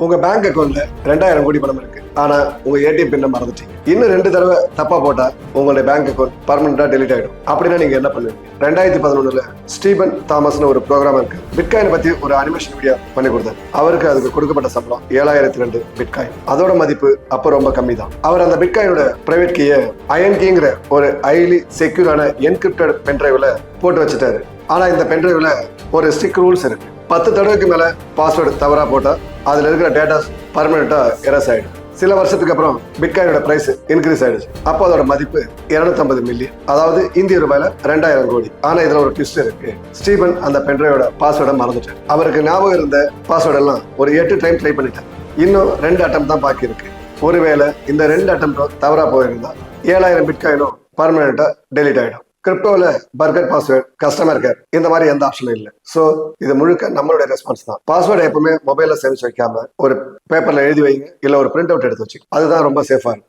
உங்க பேங்க் அக்கௌண்ட்ல 2000 கோடி பணம் இருக்கு. ஆனா உங்க ஏடிஎம் பின்ன மறந்துட்டீங்க. இன்னும் 2 தடவை தப்பா போட்டா உங்களுடைய பேங்க் அக்கௌண்ட் பர்மனண்டா டெலிட் ஆயிடும். அப்படின்னா நீங்க என்ன பண்ணுவீங்க? 2011 ஸ்டீபன் தாமஸ்னு ஒரு ப்ரோக்ராம் இருக்கு. பிட்காயின் பத்தி ஒரு அனிமேஷன் வீடியோ பண்ணி கொடுத்தாரு. அவருக்கு அதுக்கு கொடுக்கப்பட்ட சம்பளம் 7002 பிட்காயின். அதோட மதிப்பு அப்ப ரொம்ப கம்மி தான். அவர் அந்த பிட்காயினோட பிரைவேட் கீயை அயன் கீங்கிற ஒரு ஹைலி செக்யூரான என்கிரிப்டட் பென்ட்ரைவ்ல போட்டு வச்சுட்டாரு. ஆனா இந்த பென்ட்ரைவ்ல ஒரு ஸ்ட்ரிக்ட் ரூல்ஸ் இருக்கு. 10 தடவைக்கு மேல பாஸ்வேர்டு தவறா போட்டா அதுல இருக்கிற டேட்டாஸ் பர்மனண்டா எரஸ் ஆயிடும். சில வருஷத்துக்கு அப்புறம் பிட்காயினோட பிரைஸ் இன்க்ரீஸ் ஆயிடுச்சு. அப்போ அதோட மதிப்பு 250 மில்லியன், அதாவது இந்திய ரூபாயில 2000 கோடி. ஆனா இதுல ஒரு ட்விஸ்ட் இருக்கு. ஸ்டீபன் அந்த பென்ட்ரைவோட பாஸ்வேர்டை மறந்துட்டார். அவருக்கு ஞாபகம் இருந்த பாஸ்வேர்டு எல்லாம் ஒரு 8 டைம் ட்ரை பண்ணிட்டார். இன்னும் 2 அட்டம் தான் பாக்கி இருக்கு. ஒருவேளை இந்த 2 அட்டம்டும் தவறா போயிருந்தா 7000 பிட்காயினும் பர்மனண்டா டெலிட் ஆயிடும். கிரிப்டோல பர்கர் பாஸ்வேர்ட், கஸ்டமர் கேர், இந்த மாதிரி எந்த ஆப்ஷனும் இல்லை. ஸோ இது முழுக்க நம்மளுடைய ரெஸ்பான்ஸ் தான். பாஸ்வேர்டை எப்பவுமே மொபைல்ல சேமிச்சு வைக்காம ஒரு பேப்பர்ல எழுதி வைங்க, இல்ல ஒரு பிரிண்ட் அவுட் எடுத்து வச்சுக்கோங்க. அதுதான் ரொம்ப சேஃபா இருக்கும்.